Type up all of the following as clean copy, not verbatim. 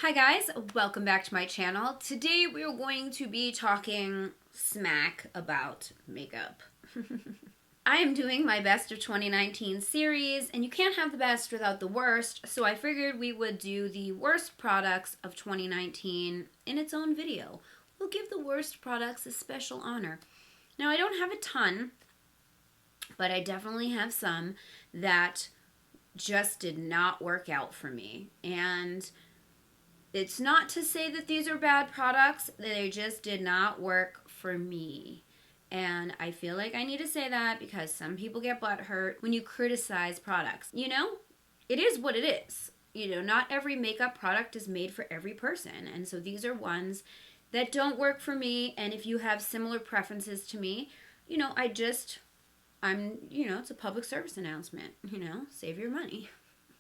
Hi guys, welcome back to my channel. Today we are going to be talking smack about makeup. I am doing my best of 2019 series, and you can't have the best without the worst, so I figured we would do the worst products of 2019 in its own video. We'll give the worst products a special honor. Now, I don't have a ton, but I definitely have some that just did not work out for me. And it's not to say that these are bad products, they just did not work for me. And I feel like I need to say that because some people get butthurt when you criticize products. You know, it is what it is. You know, not every makeup product is made for every person. And so these are ones that don't work for me. And if you have similar preferences to me, you know, it's a public service announcement. You know, save your money.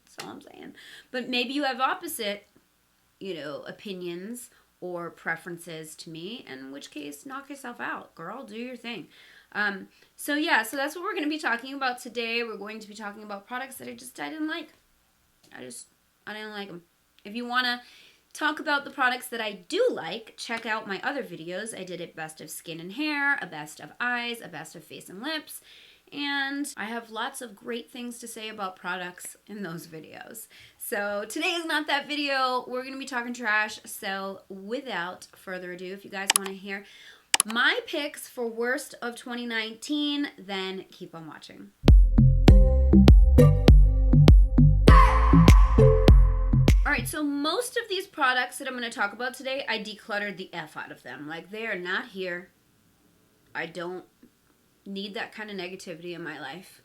That's all I'm saying. But maybe you have opposite opinions or preferences to me, in which case, knock yourself out, girl, do your thing. So that's what we're going to be talking about today. We're going to be talking about products that I didn't like. I didn't like them. If you want to talk about the products that I do like, check out my other videos. I did a best of skin and hair, a best of eyes, a best of face and lips, and I have lots of great things to say about products in those videos. So today is not that video. We're going to be talking trash. So without further ado, if you guys want to hear my picks for worst of 2019, then keep on watching. Alright, so most of these products that I'm going to talk about today, I decluttered the F out of them. Like, they are not here. I don't need that kind of negativity in my life.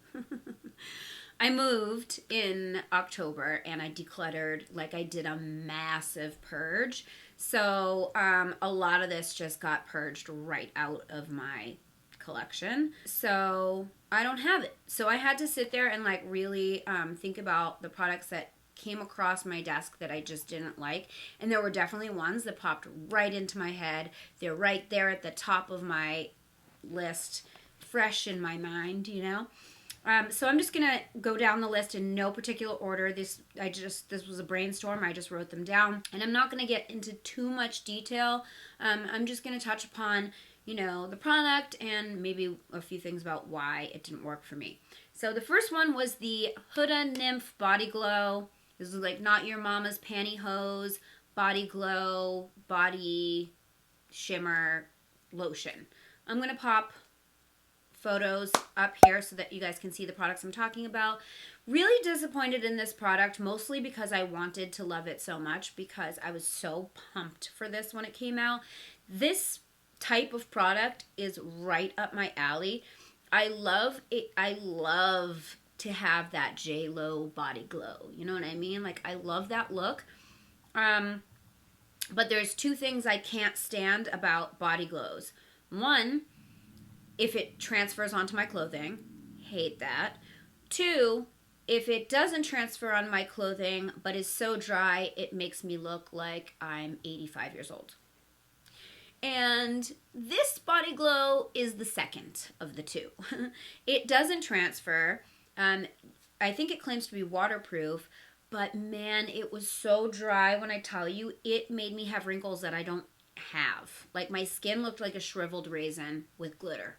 I moved in October and I decluttered, like I did a massive purge. So a lot of this just got purged right out of my collection. So I don't have it. So I had to sit there and like really think about the products that came across my desk that I just didn't like. And there were definitely ones that popped right into my head. They're right there at the top of my list, fresh in my mind, you know. So I'm just gonna go down the list in no particular order. This was a brainstorm. I just wrote them down, and I'm not gonna get into too muut detail. I'm just gonna touch upon, the product and maybe a few things about why it didn't work for me. So the first one was the Huda Nymph Body Glow. This is like not your mama's pantyhose body glow, body shimmer lotion. I'm gonna pop photos up here so that you guys can see the products I'm talking about. Really disappointed in this product, mostly because I wanted to love it so much, because I was so pumped for this when it came out. This type of product is right up my alley. I love it. I love to have that J-Lo body glow. You know what I mean? Like, I love that look. But there's two things I can't stand about body glows. One, if it transfers onto my clothing, hate that. Two, if it doesn't transfer on my clothing but is so dry it makes me look like I'm 85 years old. And this body glow is the second of the two. It doesn't transfer. I think it claims to be waterproof, but man, it was so dry. When I tell you, it made me have wrinkles that I don't have. Like, my skin looked like a shriveled raisin with glitter.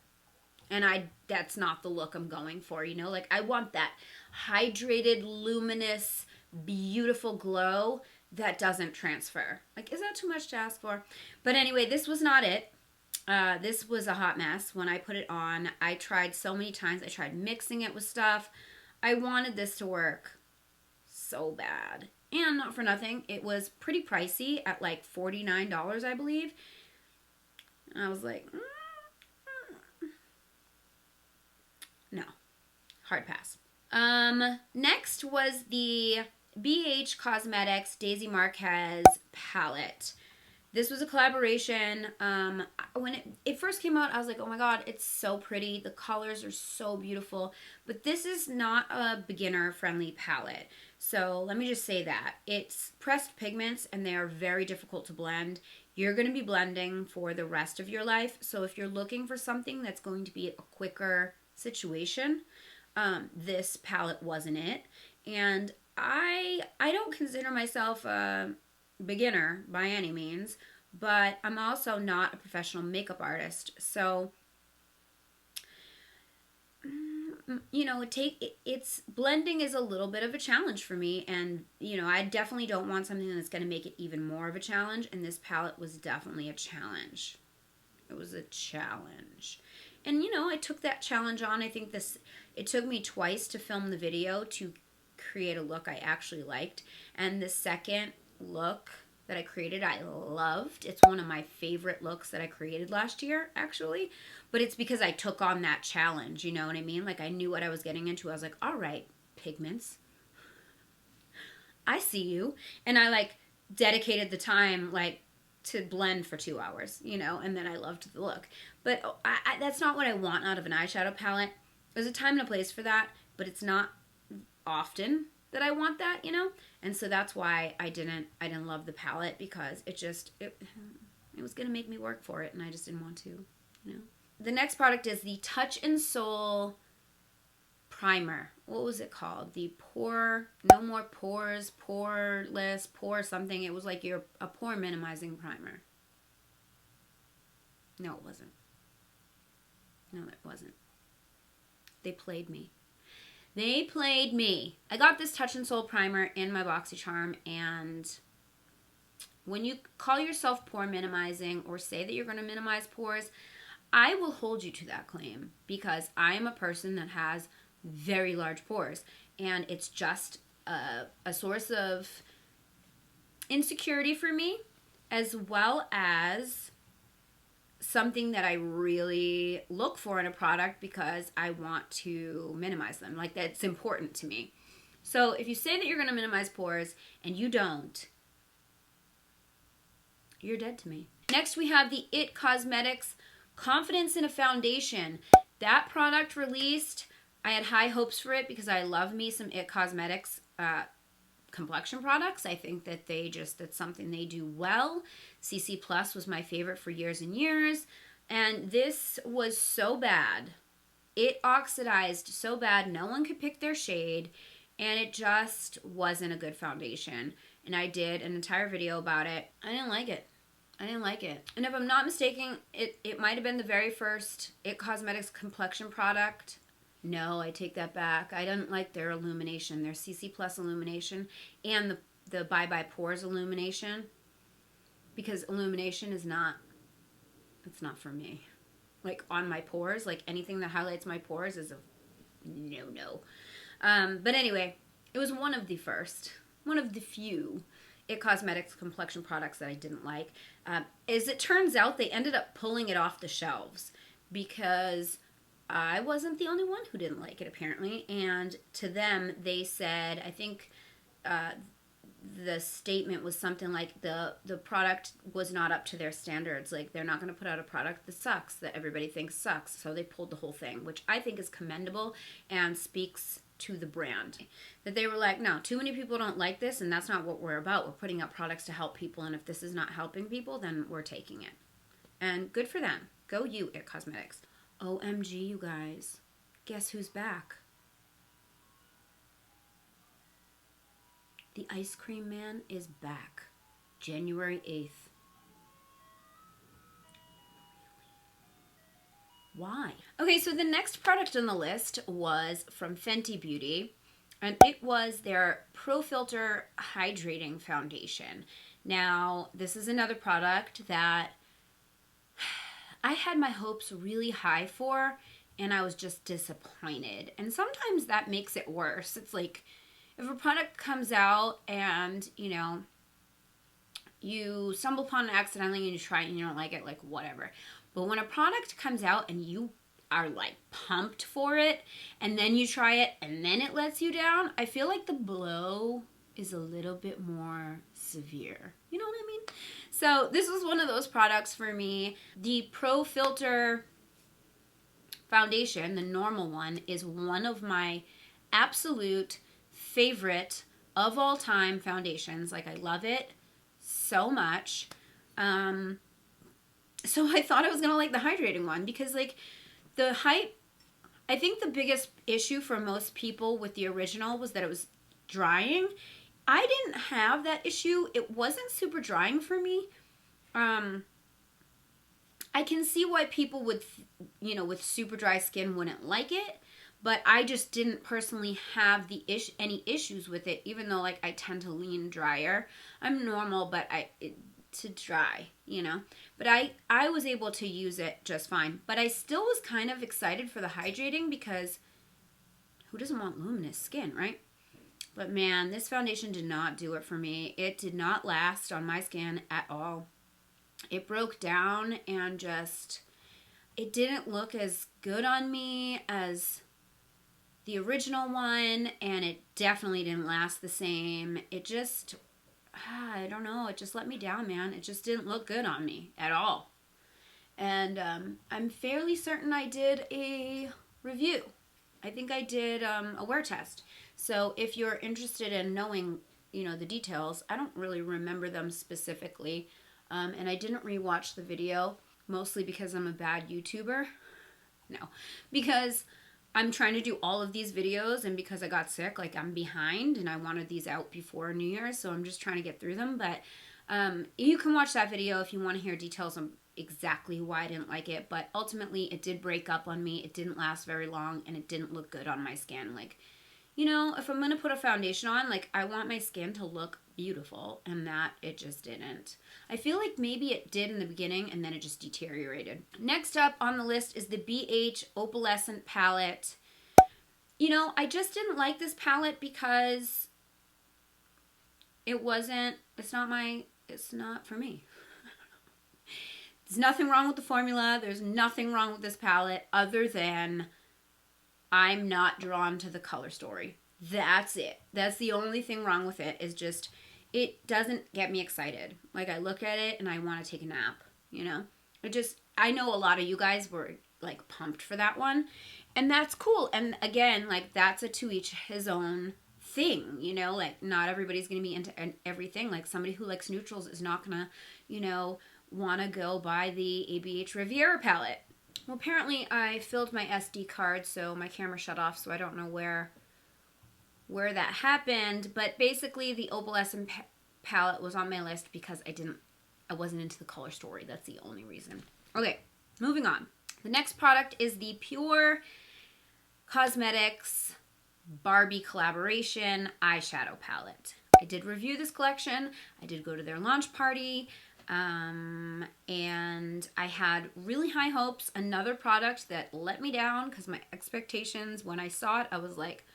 And that's not the look I'm going for, Like, I want that hydrated, luminous, beautiful glow that doesn't transfer. Like, is that too much to ask for? But anyway, this was not it. This was a hot mess when I put it on. I tried so many times. I tried mixing it with stuff. I wanted this to work so bad. And not for nothing, it was pretty pricey at like $49, I believe. And I was like, no, hard pass. Next was the BH Cosmetics Daisy Marquez palette. This was a collaboration. When it first came out, I was like, oh my god, it's so pretty. The colors are so beautiful. But this is not a beginner-friendly palette. So let me just say that. It's pressed pigments, and they are very difficult to blend. You're going to be blending for the rest of your life. So if you're looking for something that's going to be a quicker situation, this palette wasn't it. And I don't consider myself a beginner by any means, but I'm also not a professional makeup artist. So, you know, it's blending is a little bit of a challenge for me, and you know, I definitely don't want something that's going to make it even more of a challenge, and this palette was definitely a challenge. It was a challenge. And you know, I took that challenge on. I think it took me twice to film the video to create a look I actually liked. And the second look that I created, I loved. It's one of my favorite looks that I created last year, actually. But it's because I took on that challenge, you know what I mean? Like, I knew what I was getting into. I was like, all right, pigments, I see you. And I, like, dedicated the time, like, to blend for 2 hours, you know, and then I loved the look. But that's not what I want out of an eyeshadow palette. There's a time and a place for that, but it's not often that I want that, you know? And so that's why I didn't love the palette, because it was going to make me work for it, and I just didn't want to, you know? The next product is the Touch and Soul primer. What was it called? The No More Pores, Poreless, Pore something. It was like a pore minimizing primer. No, it wasn't. No, it wasn't. They played me. They played me. I got this Touch and Soul primer in my BoxyCharm, and when you call yourself pore minimizing or say that you're going to minimize pores, I will hold you to that claim, because I am a person that has very large pores, and it's just a source of insecurity for me, as well as something that I really look for in a product, because I want to minimize them. Like, that's important to me. So if you say that you're going to minimize pores and you don't, you're dead to me. Next, we have the IT Cosmetics Confidence in a Foundation. That product released, I had high hopes for it because I love me some IT Cosmetics complexion products. I think that that's something they do well. CC Plus was my favorite for years and years. And this was so bad. It oxidized so bad, no one could pick their shade, and it just wasn't a good foundation. And I did an entire video about it. I didn't like it. And if I'm not mistaken, it might have been the very first IT Cosmetics complexion product. No, I take that back. I didn't like their illumination, their CC Plus illumination, and the Bye Bye Pores illumination, because illumination it's not for me. Like, on my pores, like anything that highlights my pores is a no. But anyway, it was one of the few IT Cosmetics complexion products that I didn't like. As it turns out, they ended up pulling it off the shelves, because I wasn't the only one who didn't like it, apparently. And to them, they said, I think the statement was something like the product was not up to their standards. Like, they're not going to put out a product that sucks, that everybody thinks sucks. So they pulled the whole thing, which I think is commendable and speaks to the brand. That they were like, no, too many people don't like this, and that's not what we're about. We're putting out products to help people, and if this is not helping people, then we're taking it. And good for them. Go you, IT Cosmetics. OMG, you guys. Guess who's back? The Ice Cream Man is back. January 8th. Why? Okay, so the next product on the list was from Fenty Beauty, and it was their Pro Filter Hydrating Foundation. Now, this is another product that I had my hopes really high for, and I was just disappointed. And sometimes that makes it worse. It's like, if a product comes out and, you know, you stumble upon it accidentally and you try it and you don't like it, like, whatever. But when a product comes out and you are, like, pumped for it, and then you try it and then it lets you down, I feel like the blow is a little bit more severe. You know what I mean? So this was one of those products for me. The Pro Filter foundation, the normal one, is one of my absolute favorite of all time foundations. Like, I love it so much. So I thought I was going to like the hydrating one, because, like, I think the biggest issue for most people with the original was that it was drying, I didn't have that issue. It wasn't super drying for me. I can see why people would, with super dry skin wouldn't like it, but I just didn't personally have any issues with it, even though like I tend to lean drier. I'm normal, but to dry, But I was able to use it just fine. But I still was kind of excited for the hydrating because who doesn't want luminous skin, right? But man, this foundation did not do it for me. It did not last on my skin at all. It broke down and just, it didn't look as good on me as the original one, and it definitely didn't last the same. It just, I don't know, it just let me down, man. It just didn't look good on me at all. And I'm fairly certain I did a review. I think I did a wear test. So if you're interested in knowing, the details, I don't really remember them specifically. And I didn't rewatch the video, mostly because I'm a bad YouTuber. No, because I'm trying to do all of these videos, and because I got sick, like I'm behind, and I wanted these out before New Year's, so I'm just trying to get through them. But you can watch that video if you want to hear details on exactly why I didn't like it. But ultimately, it did break up on me. It didn't last very long, and it didn't look good on my skin. Like, if I'm going to put a foundation on, like, I want my skin to look beautiful, and that it just didn't. I feel like maybe it did in the beginning, and then it just deteriorated. Next up on the list is the BH Opalescent palette. I just didn't like this palette because it's not for me. There's nothing wrong with the formula. There's nothing wrong with this palette other than I'm not drawn to the color story. That's it. That's the only thing wrong with it, is just it doesn't get me excited. Like, I look at it and I want to take a nap, I know a lot of you guys were like pumped for that one, and that's cool. And again, like, that's a to each his own thing, like not everybody's going to be into everything. Like, somebody who likes neutrals is not going to, want to go buy the ABH Riviera palette. Well, apparently I filled my SD card, so my camera shut off, so I don't know where that happened. But basically, the Opalescent palette was on my list because I wasn't into the color story. That's the only reason. Okay, moving on. The next product is the Pure Cosmetics Barbie collaboration eyeshadow palette. I did review this collection. I did go to their launch party. And I had really high hopes. Another product that let me down because my expectations, when I saw it, I was like,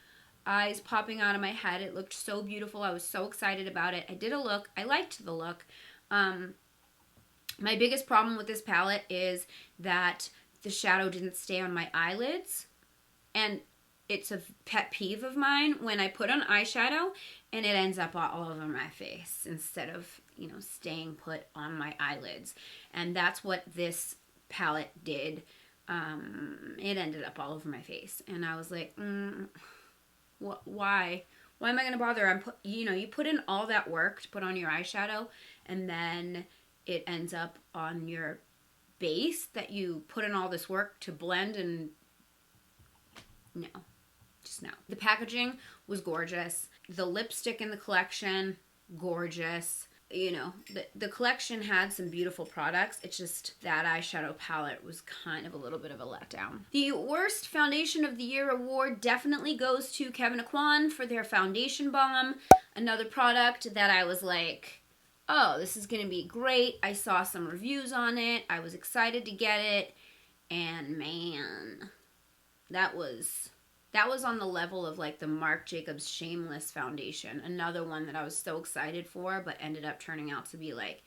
eyes popping out of my head. It looked so beautiful. I was so excited about it. I did a look. I liked the look. My biggest problem with this palette is that the shadow didn't stay on my eyelids. And it's a pet peeve of mine when I put on eyeshadow and it ends up all over my face instead of, staying put on my eyelids. And that's what this palette did. It ended up all over my face. And I was like, why? Why am I going to bother? You put in all that work to put on your eyeshadow, and then it ends up on your base that you put in all this work to blend, and no. Just no. The packaging was gorgeous. The lipstick in the collection, gorgeous. The collection had some beautiful products. It's just that eyeshadow palette was kind of a little bit of a letdown. The worst foundation of the year award definitely goes to Kevyn Aucoin for their foundation bomb. Another product that I was like, oh, this is going to be great. I saw some reviews on it. I was excited to get it. And man, that was on the level of like the Marc Jacobs Shameless foundation. Another one that I was so excited for, but ended up turning out to be like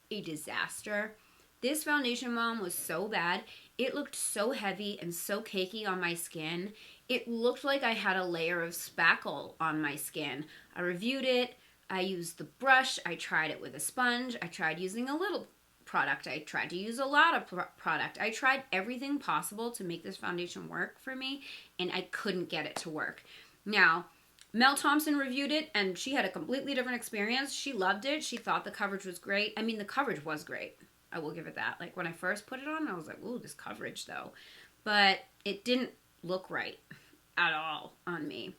a disaster. This foundation bomb was so bad. It looked so heavy and so cakey on my skin. It looked like I had a layer of spackle on my skin. I reviewed it. I used the brush. I tried it with a sponge. I tried using a little product. I tried to use a lot of product. I tried everything possible to make this foundation work for me, and I couldn't get it to work. Now, Mel Thompson reviewed it, and she had a completely different experience. She loved it. She thought the coverage was great. I mean, the coverage was great. I will give it that. Like, when I first put it on, I was like, ooh, this coverage, though. But it didn't look right at all on me.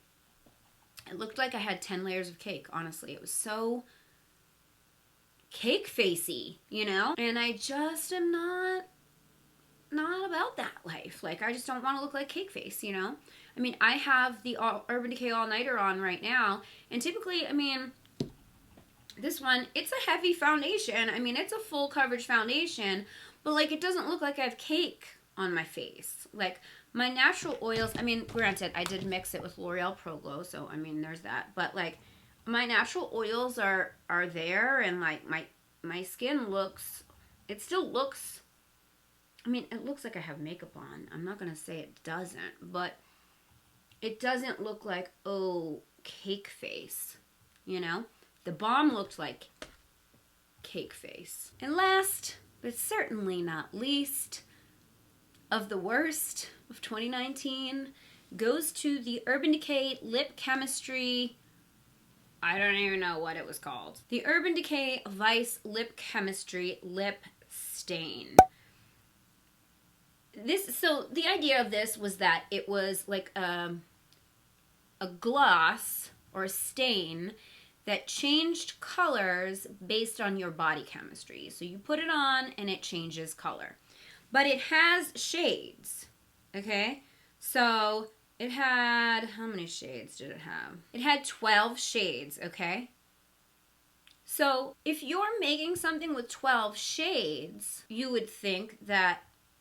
It looked like I had 10 layers of cake, honestly. It was so cake facey, you know? And I just am not about that life. Like, I just don't want to look like cake face, you know? I mean, I have the Urban Decay All Nighter on right now, and typically, I mean, this one, it's a heavy foundation. I mean, it's a full coverage foundation, but like, it doesn't look like I have cake on my face. Like, my natural oils, I mean, granted, I did mix it with L'Oreal Pro Glow, so I mean, there's that. But like, my natural oils are there, and like, my skin looks, it still looks, I mean, it looks like I have makeup on. I'm not going to say it doesn't, but it doesn't look like, oh, cake face, you know? The balm looked like cake face. And last, but certainly not least, of the worst of 2019 goes to the Urban Decay Lip Chemistry, I don't even know what it was called. The Urban Decay Vice Lip Chemistry Lip Stain. So the idea of this was that it was like a gloss or a stain that changed colors based on your body chemistry. So you put it on and it changes color. But it has shades, okay? So it had, how many shades did it have? It had 12 shades, okay? So if you're making something with 12 shades, you would think that,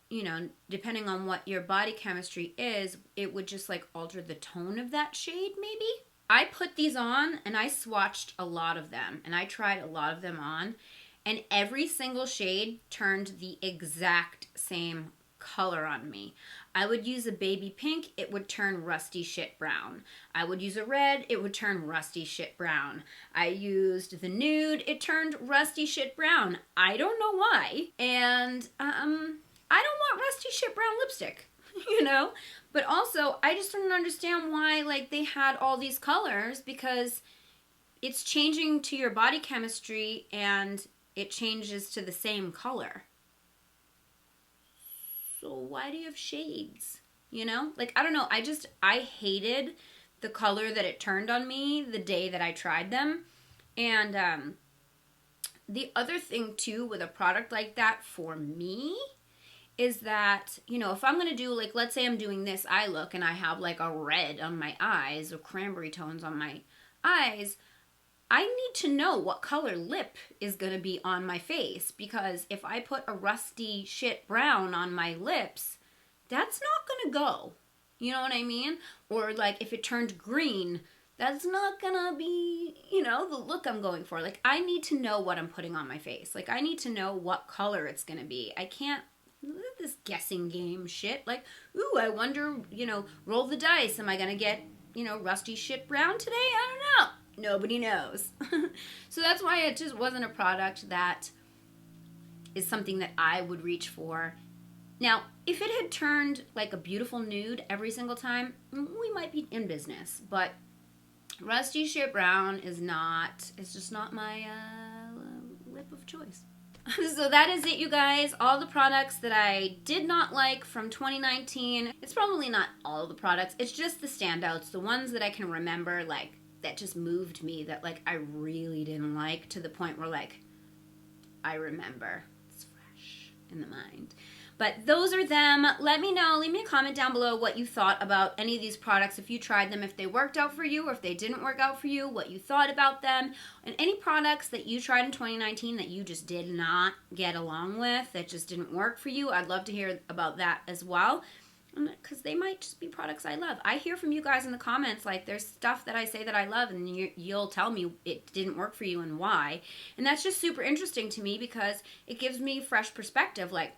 you know, depending on what your body chemistry is, it would just like alter the tone of that shade maybe. I put these on and I swatched a lot of them and I tried a lot of them on, and every single shade turned the exact same color on me. I would use a baby pink, it would turn rusty shit brown. I would use a red, it would turn rusty shit brown. I used the nude, it turned rusty shit brown. I don't know why. And I don't want rusty shit brown lipstick, you know? But also, I just don't understand why, like, they had all these colors, because it's changing to your body chemistry and it changes to the same color. So why do you have shades? You know? Like, I don't know. I hated the color that it turned on me the day that I tried them. And the other thing, too, with a product like that for me is that, you know, if I'm going to do, like, let's say I'm doing this eye look and I have, like, a red on my eyes or cranberry tones on my eyes, I need to know what color lip is going to be on my face, because if I put a rusty shit brown on my lips, that's not going to go. You know what I mean? Or, like, if it turned green, that's not going to be, you know, the look I'm going for. Like, I need to know what I'm putting on my face. Like, I need to know what color it's going to be. I can't, this guessing game shit. Like, ooh, I wonder, you know, roll the dice. Am I going to get, you know, rusty shit brown today? I don't know. Nobody knows. So that's why it just wasn't a product that is something that I would reach for. Now, if it had turned like a beautiful nude every single time, we might be in business. But rusty shit brown is not, it's just not my lip of choice. So that is it, you guys. All the products that I did not like from 2019. It's probably not all the products. It's just the standouts, the ones that I can remember, like, that just moved me, that like I really didn't like, to the point where like I remember. It's fresh in the mind. But those are them. Let me know. Leave me a comment down below what you thought about any of these products, if you tried them, if they worked out for you, or if they didn't work out for you, what you thought about them, and any products that you tried in 2019 that you just did not get along with, that just didn't work for you. I'd love to hear about that as well, because they might just be products I love. I hear from you guys in the comments, like, there's stuff that I say that I love, and you'll tell me it didn't work for you and why. And that's just super interesting to me, because it gives me fresh perspective. Like,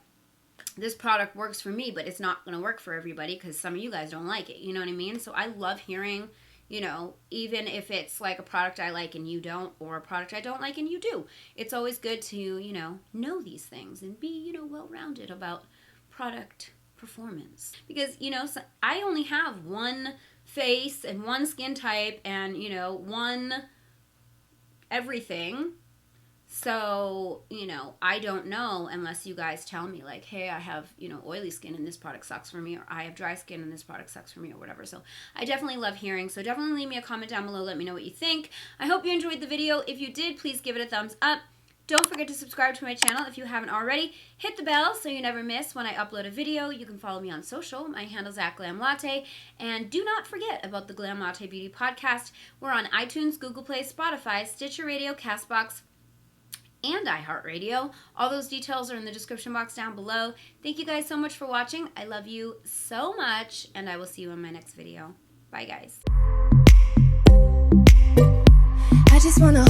this product works for me, but it's not going to work for everybody, because some of you guys don't like it. You know what I mean? So I love hearing, you know, even if it's like a product I like and you don't, or a product I don't like and you do. It's always good to, you know these things and be, you know, well-rounded about product performance, because, you know, so I only have one face and one skin type and, you know, one everything. So, you know, I don't know unless you guys tell me, like, hey, I have, you know, oily skin and this product sucks for me, or I have dry skin and this product sucks for me, or whatever. So I definitely love hearing. So definitely leave me a comment down below. Let me know what you think. I hope you enjoyed the video. If you did, please give it a thumbs up. Don't forget to subscribe to my channel if you haven't already. Hit the bell so you never miss when I upload a video. You can follow me on social. My handle's @Glam Latte. And do not forget about the Glam Latte Beauty Podcast. We're on iTunes, Google Play, Spotify, Stitcher Radio, CastBox, and iHeartRadio. All those details are in the description box down below. Thank you guys so much for watching. I love you so much, and I will see you in my next video. Bye, guys. I just wanna